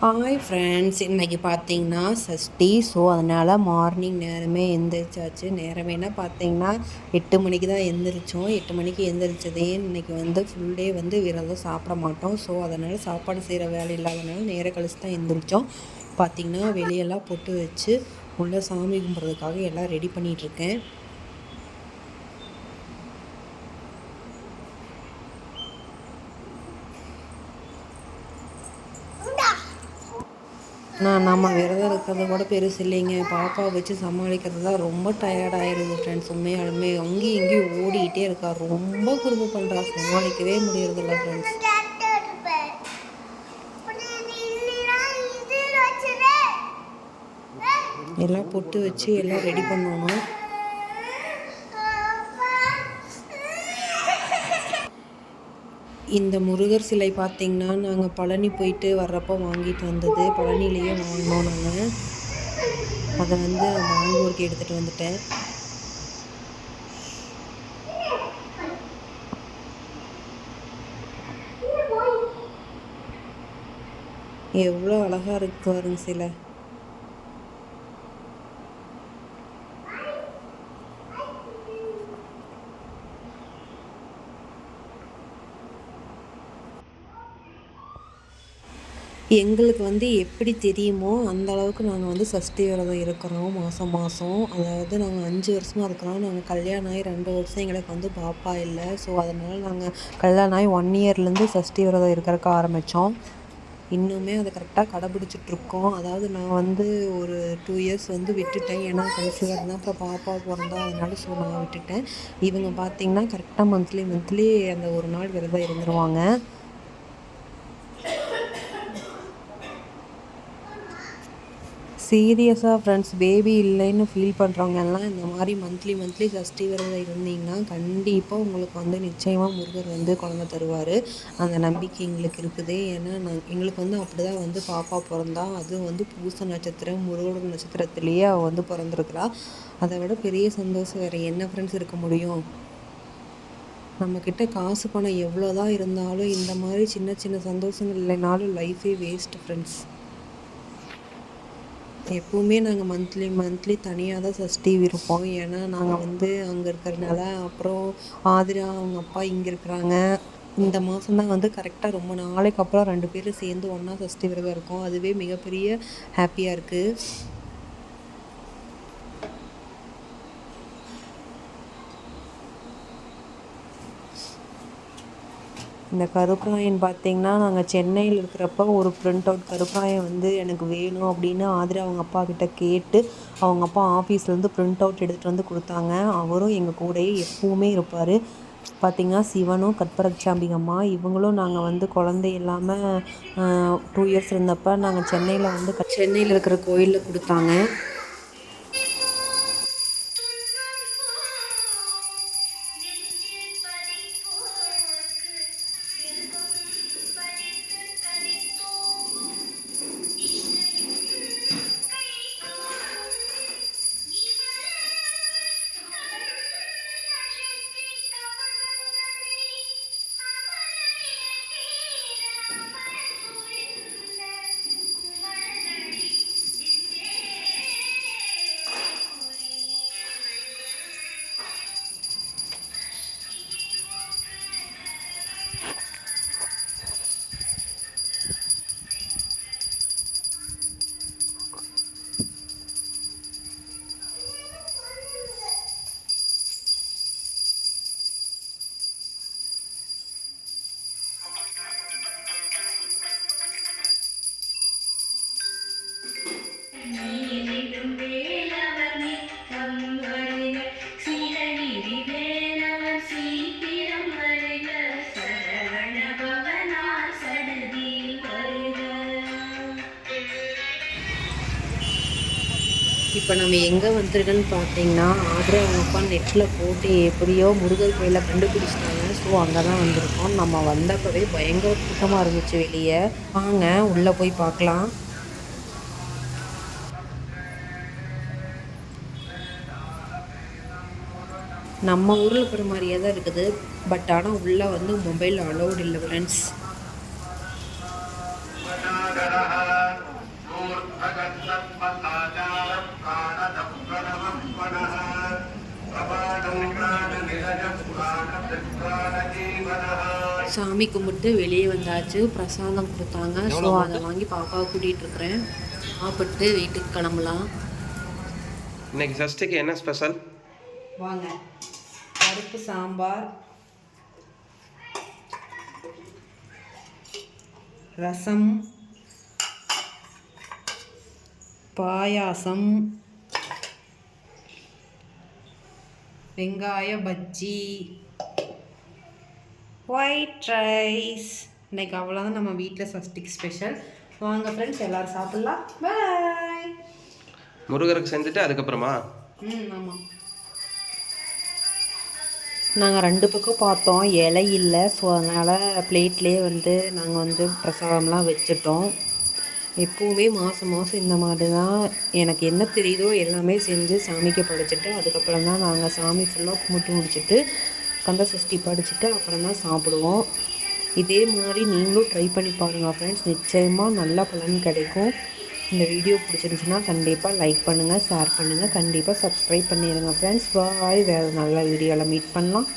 Hi friends, இன்றைக்கி பார்த்தீங்கன்னா Sashti. So அதனால் மார்னிங் நேரமே எழுந்திரிச்சாச்சு. நேரமேனா பார்த்தீங்கன்னா 8 மணிக்கு தான் எழுந்திரிச்சோம். 8 மணிக்கு எழுந்திரிச்சதே இன்றைக்கி வந்து ஃபுல் டே வந்து விரதம் சாப்பிட மாட்டோம். ஸோ அதனால் சாப்பாடு செய்கிற வேலை இல்லாதனால நேரம் கழிச்சு தான் எழுந்திரிச்சோம். பார்த்திங்கன்னா வெளியெல்லாம் பொட்டு வச்சு உள்ளே சாமி கும்பிட்றதுக்காக எல்லாம் ரெடி பண்ணிகிட்ருக்கேன். நம்ம விரதம் இருக்கிறது கூட பெருசு இல்லைங்க. பாப்பாவை வச்சு சமாளிக்கிறது தான் ரொம்ப டயர்டாகிடுது ஃப்ரெண்ட்ஸ். உண்மையாலுமே அங்கேயும் இங்கேயும் ஓடிக்கிட்டே இருக்கா. ரொம்ப குறும்பு பண்ணுறா. சமாளிக்கவே முடியறதில்ல ஃப்ரெண்ட்ஸ். எல்லாம் பொட்டு வச்சு எல்லாம் ரெடி பண்ணணும். இந்த முருகர் சிலை பார்த்திங்கன்னா நாங்கள் பழனி போயிட்டு வர்றப்போ வாங்கிட்டு வந்தது. பழனிலேயே வாங்கினோம் நாங்கள். அதை வந்து வாங்கூருக்கு எடுத்துகிட்டு வந்துட்டேன். எவ்வளோ அழகாக இருக்கு பாருங்க சிலை. எங்களுக்கு வந்து எப்படி தெரியுமோ அந்த அளவுக்கு நாங்கள் வந்து சஷ்டி விரதம் இருக்கிறோம் மாதம். அதாவது நாங்கள் 5 வருஷமாக இருக்கிறோம். நாங்கள் கல்யாணம் ஆகி 2 வருஷம் எங்களுக்கு வந்து பாப்பா இல்லை. ஸோ அதனால் நாங்கள் கல்யாணம் ஆகி 1 இயர்லேருந்து சஷ்டி விரதம் இருக்கிறதுக்கு ஆரம்பித்தோம். இன்னுமே அதை கரெக்டாக கடைப்பிடிச்சிட்ருக்கோம். அதாவது நான் வந்து ஒரு 2 இயர்ஸ் வந்து விட்டுட்டேன். ஏன்னா கன்சீவாக இருந்தால் அப்புறம் பாப்பா பிறந்தா அதனால ஸோ நான் விட்டுட்டேன். இவங்க பார்த்திங்கன்னா கரெக்டாக மந்த்லி அந்த ஒரு நாள் விரதம் இருந்துருவாங்க. சீரியஸாக ஃப்ரெண்ட்ஸ், பேபி இல்லைன்னு ஃபீல் பண்ணுறவங்க எல்லாம் இந்த மாதிரி மந்த்லி சஷ்டி விரதம் இருந்தீங்கன்னா கண்டிப்பாக உங்களுக்கு வந்து நிச்சயமாக முருகர் வந்து குழந்தை தருவார். அந்த நம்பிக்கை எங்களுக்கு இருக்குது. ஏன்னா எங்களுக்கு வந்து அப்படி தான் வந்து பாப்பா பிறந்தா. அதுவும் வந்து பூச நட்சத்திரம், முருகோட நட்சத்திரத்துலேயே அவள் வந்து பிறந்திருக்கிறா. அதை விட பெரிய சந்தோஷம் வேறு என்ன ஃப்ரெண்ட்ஸ் இருக்க முடியும்? நம்மக்கிட்ட காசு பணம் எவ்வளோ தான் இருந்தாலும் இந்த மாதிரி சின்ன சின்ன சந்தோஷங்கள் இல்லைனாலும் லைஃபே வேஸ்ட்டு ஃப்ரெண்ட்ஸ். எப்போவுமே நாங்கள் மந்த்லி தனியாக தான் சஷ்டி இருப்போம். ஏன்னா நாங்கள் வந்து அங்கே இருக்கிறதுனால. அப்புறம் ஆதிரா அவங்க அப்பா இங்கே இருக்கிறாங்க. இந்த மாதம் தான் வந்து கரெக்டாக ரொம்ப நாளைக்கு அப்புறம் 2 பேரும் சேர்ந்து ஒன்றா சஷ்டி விரதம் இருக்கோம். அதுவே மிகப்பெரிய ஹாப்பியாக இருக்குது. இந்த கருப்ராயன் பார்த்திங்கன்னா நாங்கள் சென்னையில் இருக்கிறப்ப ஒரு பிரிண்ட் அவுட் கருப்ராயன் வந்து எனக்கு வேணும் அப்படின்னு ஆதிரா அவங்க அப்பா கிட்ட கேட்டு அவங்க அப்பா ஆஃபீஸ்லேருந்து பிரிண்ட் அவுட் எடுத்துகிட்டு வந்து கொடுத்தாங்க. அவரும் எங்கள் கூடயே எப்பவுமே இருப்பார். பார்த்திங்கன்னா சிவனும் கற்பரச்சாம்பிகம்மா இவங்களும் நாங்கள் வந்து குழந்தை இல்லாமல் 2 இயர்ஸ் இருந்தப்போ நாங்கள் சென்னையில் இருக்கிற கோயிலில் கொடுத்தாங்க. இப்போ நம்ம எங்கே வந்துருக்கோன்னு பார்த்தீங்கன்னா ஆதிரா அவங்க அப்பா நெட்டில் போட்டு எப்படியோ முருகர் கோயிலில் கண்டுபிடிச்சிட்டாங்க. ஸோ அங்கே தான் வந்திருக்கோம். நம்ம வந்தப்பவே பயங்கர கூட்டமாக இருந்துச்சு வெளியே. வாங்க உள்ளே போய் பார்க்கலாம். நம்ம ஊரில் இருக்கிற மாதிரியே தான் இருக்குது. பட் ஆனால் உள்ளே வந்து மொபைல் அலௌட் இல்லை ஃப்ரெண்ட்ஸ். சாமி கும்பிட்டு வெளியே வந்தாச்சு. பிரசாதம் கொடுத்தாங்க. ஸோ அதை வாங்கி பாப்பாவை கூட்டிகிட்டு இருக்கிறேன். சாப்பிட்டு வீட்டுக்கு கிளம்பலாம். இன்னைக்கு சஷ்டிக்கு என்ன ஸ்பெஷல்? வாங்க. பருப்பு சாம்பார், ரசம், பாயாசம், வெங்காய பஜ்ஜி, ஒயிட் ரைஸ். இன்னைக்கு அவ்வளோதான் நம்ம வீட்டில் சஷ்டிக்கு ஸ்பெஷல். வாங்க ஃப்ரெண்ட்ஸ், எல்லோரும் சாப்பிட்லாம். பாய். முருகருக்கு செஞ்சுட்டு அதுக்கப்புறமா ஆமாம். நாங்கள் 2 பக்கம் பார்த்தோம், இலை இல்லை. ஸோ அதனால் பிளேட்லேயே நாங்கள் பிரசாதம்லாம் வச்சுட்டோம். எப்போவுமே மாதம் மாதம் இந்த மாதிரி தான் எனக்கு என்ன தெரியுதோ எல்லாமே செஞ்சு சாமிக்கு படைச்சிட்டு அதுக்கப்புறம் தான் நாங்கள் சாமி ஃபுல்லாக கும்பிட்டு முடிச்சுட்டு கந்த சஷ்டி படிச்சுட்டு அப்புறம் தான் சாப்பிடுவோம். இதே மாதிரி நீங்களும் ட்ரை பண்ணி பாருங்கள் ஃப்ரெண்ட்ஸ். நிச்சயமாக நல்ல பலன் கிடைக்கும். இந்த வீடியோ பிடிச்சிருந்துச்சுன்னா கண்டிப்பாக லைக் பண்ணுங்கள், ஷேர் பண்ணுங்கள், கண்டிப்பாக சப்ஸ்கிரைப் பண்ணிடுங்க ஃப்ரெண்ட்ஸ். பாய். வேறு நல்ல வீடியோவில் மீட் பண்ணலாம்.